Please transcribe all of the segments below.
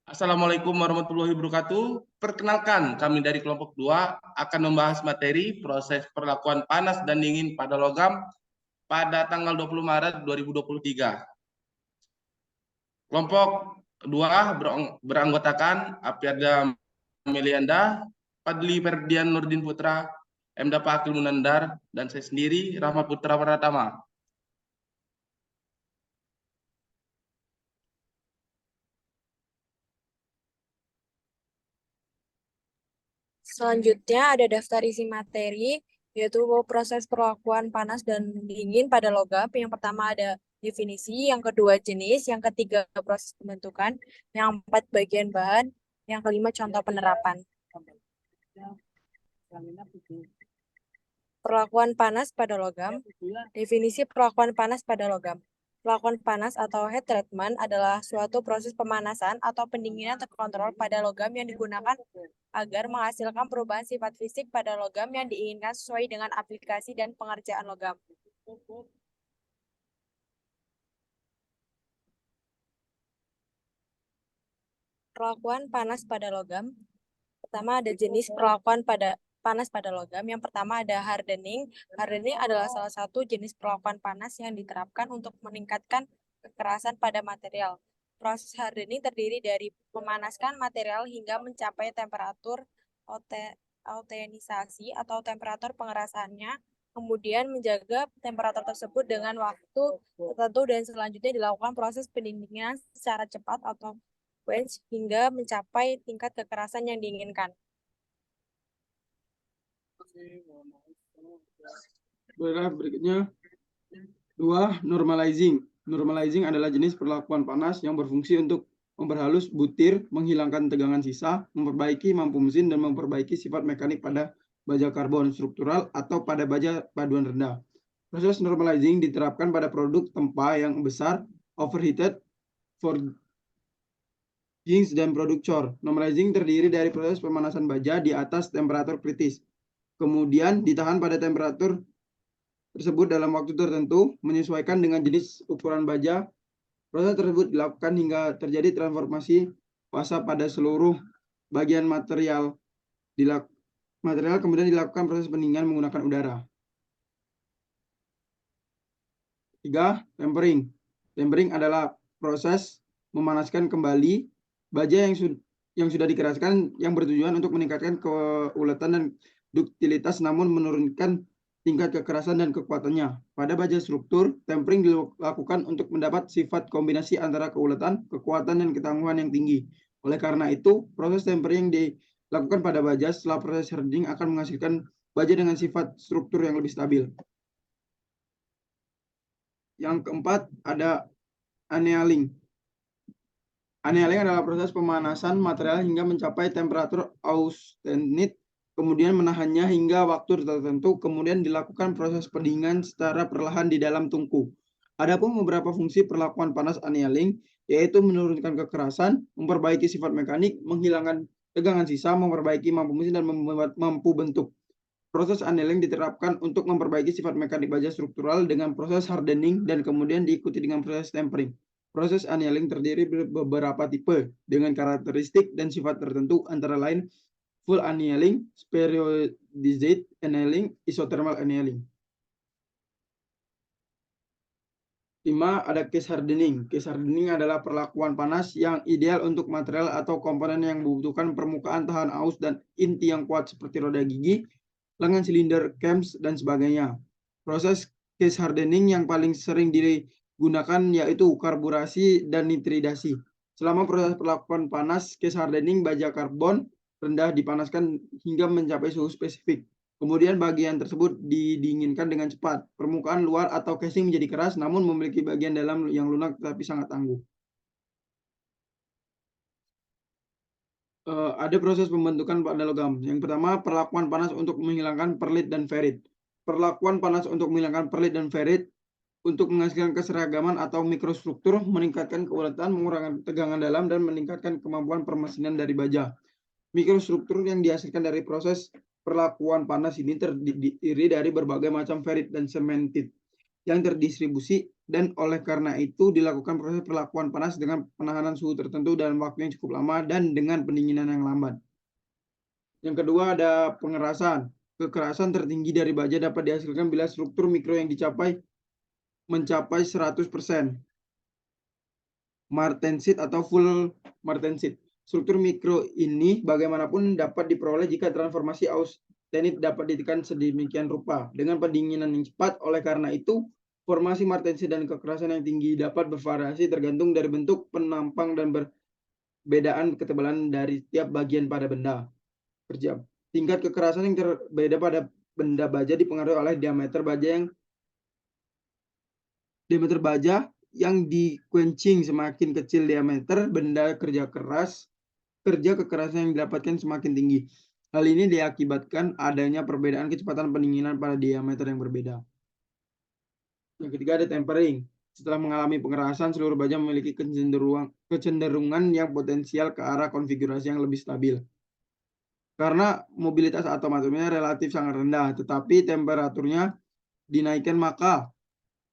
Assalamualaikum warahmatullahi wabarakatuh. Perkenalkan, kami dari kelompok 2 akan membahas materi proses perlakuan panas dan dingin pada logam pada tanggal 20 Maret 2023. Kelompok 2 beranggotakan Apiada Melianda, Padli Ferdian Nurdin Putra, Emda Pakil Munandar, dan saya sendiri, Rahmat Putra Pratama. Selanjutnya ada daftar isi materi, yaitu proses perlakuan panas dan dingin pada logam. Yang pertama ada definisi, yang kedua jenis, yang ketiga proses pembentukan, yang empat bagian bahan, yang kelima contoh penerapan. Perlakuan panas pada logam. Definisi perlakuan panas pada logam. Perlakuan panas atau heat treatment adalah suatu proses pemanasan atau pendinginan terkontrol pada logam yang digunakan agar menghasilkan perubahan sifat fisik pada logam yang diinginkan sesuai dengan aplikasi dan pengerjaan logam. Perlakuan panas pada logam. Pertama ada jenis perlakuan panas pada logam. Yang pertama ada hardening. Hardening adalah salah satu jenis perlakuan panas yang diterapkan untuk meningkatkan kekerasan pada material. Proses hardening terdiri dari memanaskan material hingga mencapai temperatur autenisasi atau temperatur pengerasannya, kemudian menjaga temperatur tersebut dengan waktu tertentu dan selanjutnya dilakukan proses pendinginan secara cepat atau quench hingga mencapai tingkat kekerasan yang diinginkan. Berikutnya, 2. Normalizing. Normalizing adalah jenis perlakuan panas yang berfungsi untuk memperhalus butir, menghilangkan tegangan sisa, memperbaiki mampu mesin, dan memperbaiki sifat mekanik pada baja karbon struktural atau pada baja paduan rendah. Proses normalizing diterapkan pada produk tempa yang besar, overheated, forgings, dan produk cor. Normalizing terdiri dari proses pemanasan baja di atas temperatur kritis, kemudian ditahan pada temperatur tersebut dalam waktu tertentu menyesuaikan dengan jenis ukuran baja. Proses tersebut dilakukan hingga terjadi transformasi fasa pada seluruh bagian material. Kemudian dilakukan proses pendinginan menggunakan udara. 3. Tempering. Tempering adalah proses memanaskan kembali baja yang sudah dikeraskan yang bertujuan untuk meningkatkan keuletan dan duktilitas namun menurunkan tingkat kekerasan dan kekuatannya. Pada baja struktur, tempering dilakukan untuk mendapat sifat kombinasi antara keuletan, kekuatan, dan ketangguhan yang tinggi. Oleh karena itu, proses tempering yang dilakukan pada baja setelah proses hardening akan menghasilkan baja dengan sifat struktur yang lebih stabil. Yang keempat ada annealing. Annealing adalah proses pemanasan material hingga mencapai temperatur austenit, kemudian menahannya hingga waktu tertentu, kemudian dilakukan proses pendinginan secara perlahan di dalam tungku. Adapun beberapa fungsi perlakuan panas annealing, yaitu menurunkan kekerasan, memperbaiki sifat mekanik, menghilangkan tegangan sisa, memperbaiki mampu mesin, dan membuat mampu bentuk. Proses annealing diterapkan untuk memperbaiki sifat mekanik baja struktural dengan proses hardening dan kemudian diikuti dengan proses tempering. Proses annealing terdiri dari beberapa tipe dengan karakteristik dan sifat tertentu, antara lain full annealing, periodized annealing, isothermal annealing. 5. Ada case hardening. Case hardening adalah perlakuan panas yang ideal untuk material atau komponen yang membutuhkan permukaan tahan aus dan inti yang kuat seperti roda gigi, lengan silinder, cams, dan sebagainya. Proses case hardening yang paling sering digunakan yaitu karburasi dan nitridasi. Selama proses perlakuan panas case hardening, baja karbon rendah dipanaskan hingga mencapai suhu spesifik. Kemudian bagian tersebut didinginkan dengan cepat. Permukaan luar atau casing menjadi keras namun memiliki bagian dalam yang lunak tetapi sangat tangguh. Ada proses pembentukan pada logam. Yang pertama, perlakuan panas untuk menghilangkan perlit dan ferrit. Perlakuan panas untuk menghilangkan perlit dan ferrit untuk menghasilkan keseragaman atau mikrostruktur, meningkatkan keuletan, mengurangi tegangan dalam, dan meningkatkan kemampuan permesinan dari baja. Mikrostruktur yang dihasilkan dari proses perlakuan panas ini terdiri dari berbagai macam ferrit dan cementit yang terdistribusi dan oleh karena itu dilakukan proses perlakuan panas dengan penahanan suhu tertentu dalam waktu yang cukup lama dan dengan pendinginan yang lambat. Yang kedua ada pengerasan. Kekerasan tertinggi dari baja dapat dihasilkan bila struktur mikro yang mencapai 100% martensit atau full martensit. Struktur mikro ini bagaimanapun dapat diperoleh jika transformasi austenit dapat ditekan sedemikian rupa dengan pendinginan yang cepat. Oleh karena itu, formasi martensit dan kekerasan yang tinggi dapat bervariasi tergantung dari bentuk penampang dan perbedaan ketebalan dari setiap bagian pada benda per jam. Tingkat kekerasan yang berbeda pada benda baja dipengaruhi oleh diameter baja yang dikencing. Semakin kecil diameter benda kerja kekerasan yang didapatkan semakin tinggi. Hal ini diakibatkan adanya perbedaan kecepatan pendinginan pada diameter yang berbeda. Yang ketiga ada tempering. Setelah mengalami pengerasan, seluruh baja memiliki kecenderungan yang potensial ke arah konfigurasi yang lebih stabil. Karena mobilitas atom atomnya relatif sangat rendah, tetapi temperaturnya dinaikkan, maka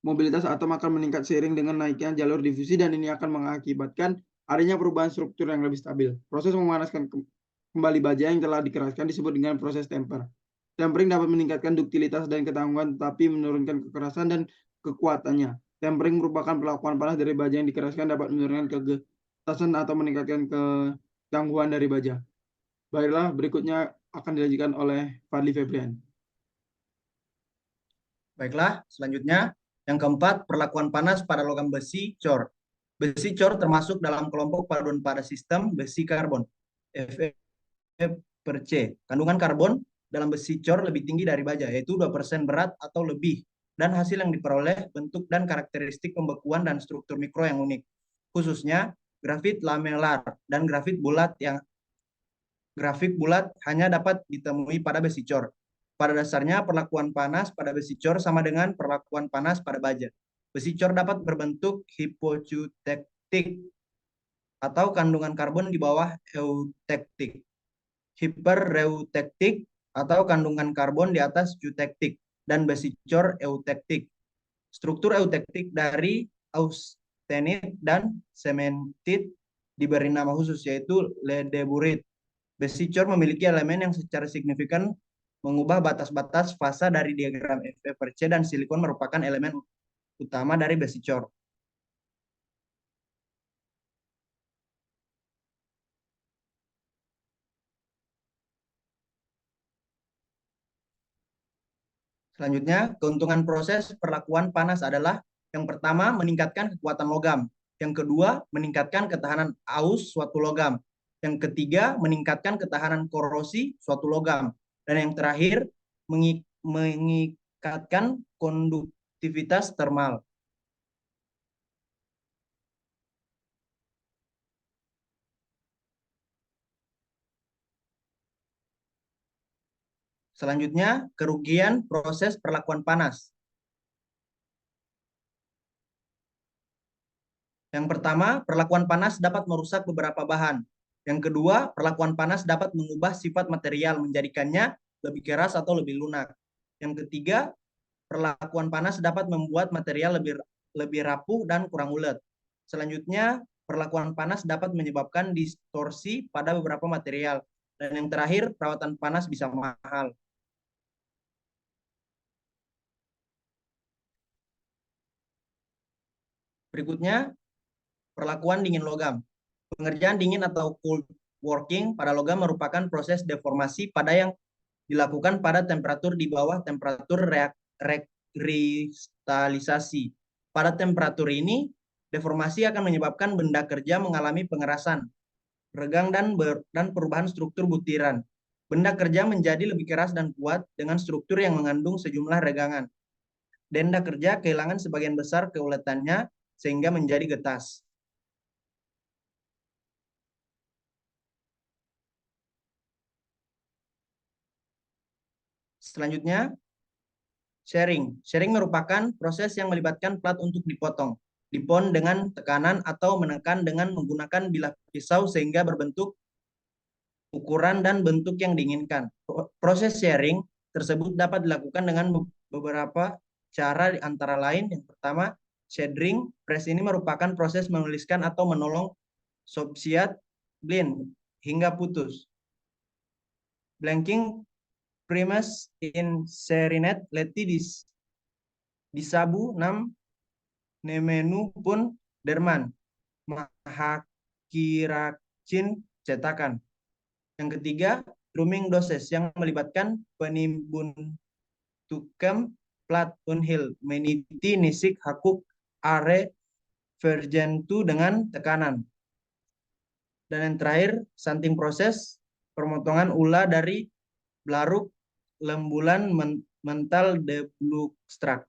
mobilitas atom akan meningkat seiring dengan naiknya jalur difusi, dan ini akan mengakibatkan adanya perubahan struktur yang lebih stabil. Proses memanaskan kembali baja yang telah dikeraskan disebut dengan proses temper. Tempering dapat meningkatkan duktilitas dan ketangguhan, tetapi menurunkan kekerasan dan kekuatannya. Tempering merupakan perlakuan panas dari baja yang dikeraskan dapat menurunkan kegetasan atau meningkatkan ketangguhan dari baja. Baiklah, berikutnya akan dilanjutkan oleh Fadli Febrian. Baiklah, selanjutnya yang keempat, perlakuan panas pada logam besi cor. Besi cor termasuk dalam kelompok paduan pada sistem besi karbon, Fe per C. Kandungan karbon dalam besi cor lebih tinggi dari baja, yaitu 2% berat atau lebih, dan hasil yang diperoleh bentuk dan karakteristik pembekuan dan struktur mikro yang unik, khususnya grafit lamelar dan grafit bulat hanya dapat ditemui pada besi cor. Pada dasarnya, perlakuan panas pada besi cor sama dengan perlakuan panas pada baja. Besi cor dapat berbentuk hipoeutektik atau kandungan karbon di bawah eutektik, hipereutektik atau kandungan karbon di atas eutektik, dan besi cor eutektik. Struktur eutektik dari austenit dan sementit diberi nama khusus, yaitu ledeburit. Besi cor memiliki elemen yang secara signifikan mengubah batas-batas fasa dari diagram Fe per C, dan silikon merupakan elemen utama dari besi cor. Selanjutnya, keuntungan proses perlakuan panas adalah yang pertama, meningkatkan kekuatan logam. Yang kedua, meningkatkan ketahanan aus suatu logam. Yang ketiga, meningkatkan ketahanan korosi suatu logam. Dan yang terakhir, meningkatkan konduktivitas termal. Selanjutnya, kerugian proses perlakuan panas. Yang pertama, perlakuan panas dapat merusak beberapa bahan. Yang kedua, perlakuan panas dapat mengubah sifat material, menjadikannya lebih keras atau lebih lunak. Yang ketiga, perlakuan panas dapat membuat material lebih rapuh dan kurang ulet. Selanjutnya, perlakuan panas dapat menyebabkan distorsi pada beberapa material. Dan yang terakhir, perawatan panas bisa mahal. Berikutnya, perlakuan dingin logam. Pengerjaan dingin atau cold working pada logam merupakan proses deformasi yang dilakukan pada temperatur di bawah temperatur rekristalisasi. Pada temperatur ini, deformasi akan menyebabkan benda kerja mengalami pengerasan, regang, dan perubahan struktur butiran. Benda kerja menjadi lebih keras dan kuat dengan struktur yang mengandung sejumlah regangan. Benda kerja kehilangan sebagian besar keuletannya sehingga menjadi getas. Selanjutnya, sharing. Sharing merupakan proses yang melibatkan plat untuk dipotong, dipon dengan tekanan atau menekan dengan menggunakan bilah pisau sehingga berbentuk ukuran dan bentuk yang diinginkan. Proses sharing tersebut dapat dilakukan dengan beberapa cara, antara lain yang pertama, shading. Press ini merupakan proses menuliskan atau menolong subsiat blind hingga putus. Blanking primus inserinet leti disabu nam nemenu pun derman mahakiracin cetakan. Yang ketiga, drumming doses yang melibatkan penimbun tukem plat unhil meniti nisik hakuk are vergentu dengan tekanan. Dan yang terakhir, santing proses pemotongan ula dari belaruk lembulan mental de blukstrak.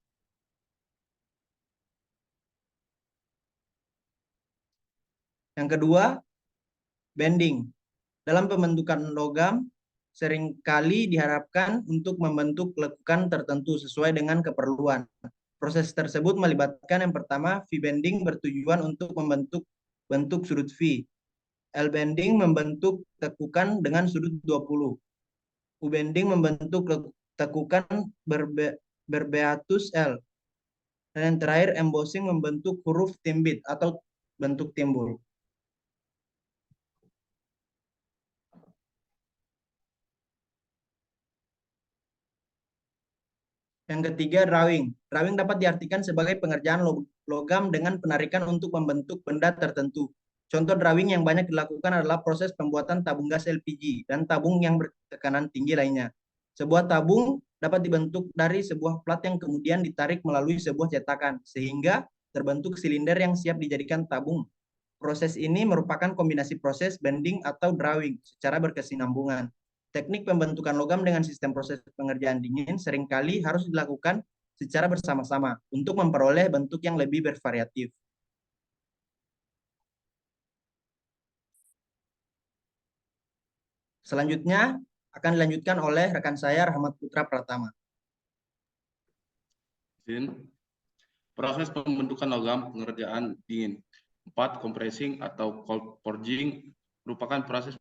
Yang kedua, bending. Dalam pembentukan logam, seringkali diharapkan untuk membentuk lekukan tertentu sesuai dengan keperluan. Proses tersebut melibatkan yang pertama, V-bending bertujuan untuk membentuk bentuk sudut V. L-bending membentuk tekukan dengan sudut 20. U-bending membentuk tekukan berbeatus L. Dan yang terakhir, embossing membentuk huruf timbit atau bentuk timbul. Yang ketiga, drawing. Drawing dapat diartikan sebagai pengerjaan logam dengan penarikan untuk membentuk benda tertentu. Contoh drawing yang banyak dilakukan adalah proses pembuatan tabung gas LPG dan tabung yang bertekanan tinggi lainnya. Sebuah tabung dapat dibentuk dari sebuah plat yang kemudian ditarik melalui sebuah cetakan, sehingga terbentuk silinder yang siap dijadikan tabung. Proses ini merupakan kombinasi proses bending atau drawing secara berkesinambungan. Teknik pembentukan logam dengan sistem proses pengerjaan dingin seringkali harus dilakukan secara bersama-sama untuk memperoleh bentuk yang lebih bervariatif. Selanjutnya akan dilanjutkan oleh rekan saya Rahmat Putra Pratama. Proses pembentukan logam pengerjaan dingin. 4. Compressing atau cold forging merupakan proses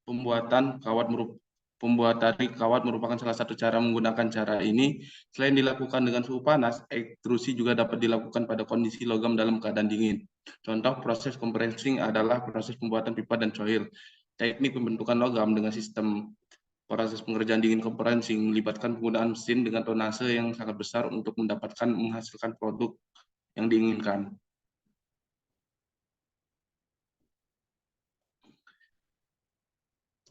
pembuatan kawat merupakan salah satu cara menggunakan cara ini. Selain dilakukan dengan suhu panas, ekstrusi juga dapat dilakukan pada kondisi logam dalam keadaan dingin. Contoh proses compressing adalah proses pembuatan pipa dan coil. Teknik pembentukan logam dengan sistem proses pengerjaan dingin compressing melibatkan penggunaan mesin dengan tonase yang sangat besar untuk menghasilkan produk yang diinginkan.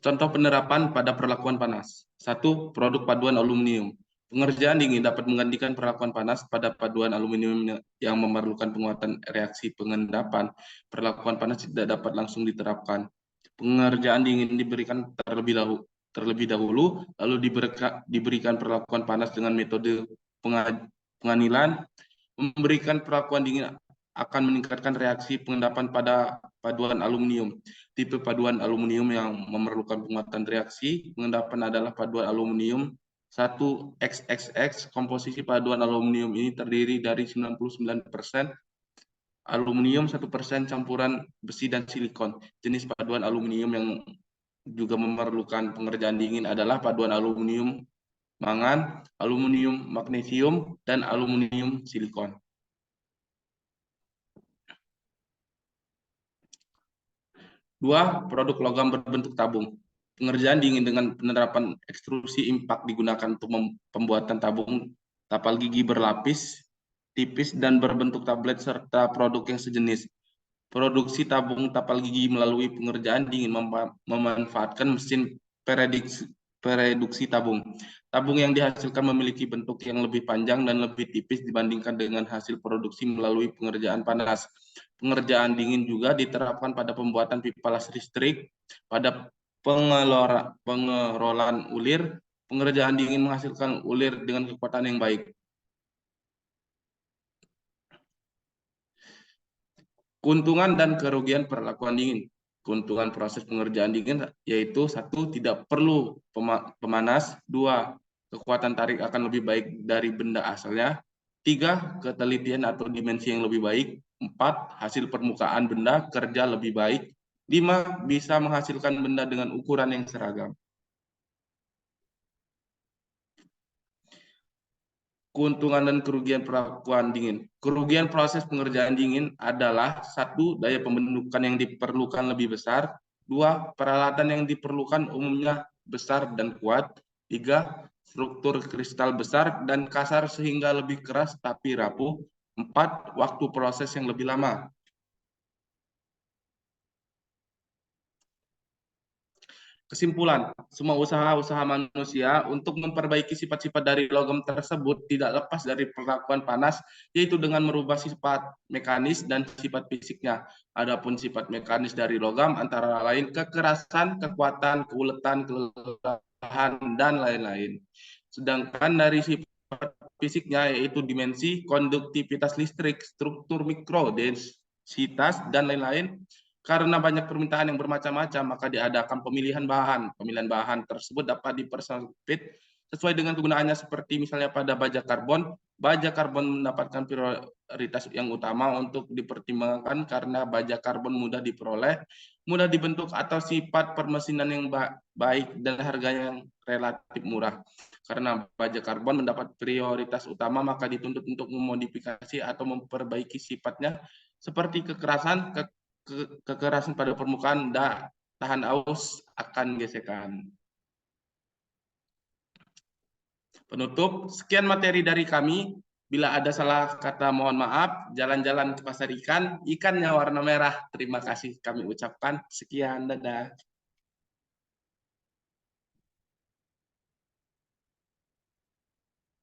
Contoh penerapan pada perlakuan panas. 1. Produk paduan aluminium. Pengerjaan dingin dapat menggantikan perlakuan panas pada paduan aluminium yang memerlukan penguatan reaksi pengendapan. Perlakuan panas tidak dapat langsung diterapkan. Pengerjaan dingin diberikan terlebih dahulu, lalu diberikan perlakuan panas dengan metode penganilan. Memberikan perlakuan dingin akan meningkatkan reaksi pengendapan pada paduan aluminium. Tipe paduan aluminium yang memerlukan penguatan reaksi pengendapan adalah paduan aluminium 1XXX. Komposisi paduan aluminium ini terdiri dari 99% aluminium, 1% campuran besi dan silikon. Jenis paduan aluminium yang juga memerlukan pengerjaan dingin adalah paduan aluminium mangan, aluminium magnesium, dan aluminium silikon. 2. Produk logam berbentuk tabung. Pengerjaan dingin dengan penerapan ekstrusi impak digunakan untuk pembuatan tabung tapal gigi berlapis, tipis, dan berbentuk tablet serta produk yang sejenis. Produksi tabung tapal gigi melalui pengerjaan dingin memanfaatkan mesin pereduksi tabung. Tabung yang dihasilkan memiliki bentuk yang lebih panjang dan lebih tipis dibandingkan dengan hasil produksi melalui pengerjaan panas. Pengerjaan dingin juga diterapkan pada pembuatan pipa listrik, pada pengerolan ulir. Pengerjaan dingin menghasilkan ulir dengan kekuatan yang baik. Keuntungan dan kerugian perlakuan dingin. Keuntungan proses pengerjaan dingin yaitu 1. Tidak perlu pemanas. 2. Kekuatan tarik akan lebih baik dari benda asalnya. 3. Ketelitian atau dimensi yang lebih baik. 4. Hasil permukaan benda kerja lebih baik. 5. Bisa menghasilkan benda dengan ukuran yang seragam. Keuntungan dan kerugian perlakuan dingin. Kerugian proses pengerjaan dingin adalah 1. Daya pembentukan yang diperlukan lebih besar. 2. Peralatan yang diperlukan umumnya besar dan kuat. 3. Struktur kristal besar dan kasar sehingga lebih keras tapi rapuh. 4. Waktu proses yang lebih lama. Kesimpulan, semua usaha-usaha manusia untuk memperbaiki sifat-sifat dari logam tersebut tidak lepas dari perlakuan panas, yaitu dengan merubah sifat mekanis dan sifat fisiknya. Adapun sifat mekanis dari logam antara lain kekerasan, kekuatan, keuletan, kelelahan, dan lain-lain. Sedangkan dari sifat fisiknya yaitu dimensi, konduktivitas listrik, struktur mikro, densitas, dan lain-lain. Karena banyak permintaan yang bermacam-macam, maka diadakan pemilihan bahan. Pemilihan bahan tersebut dapat dipersempit sesuai dengan kegunaannya, seperti misalnya pada baja karbon. Baja karbon mendapatkan prioritas yang utama untuk dipertimbangkan karena baja karbon mudah diperoleh, mudah dibentuk, atau sifat permesinan yang baik dan harganya yang relatif murah. Karena baja karbon mendapat prioritas utama, maka dituntut untuk memodifikasi atau memperbaiki sifatnya, seperti kekerasan, kekerasan pada permukaan, tahan aus akan gesekan. Penutup, sekian materi dari kami. Bila ada salah kata mohon maaf. Jalan-jalan ke pasar ikan, ikannya warna merah. Terima kasih kami ucapkan. Sekian, dadah.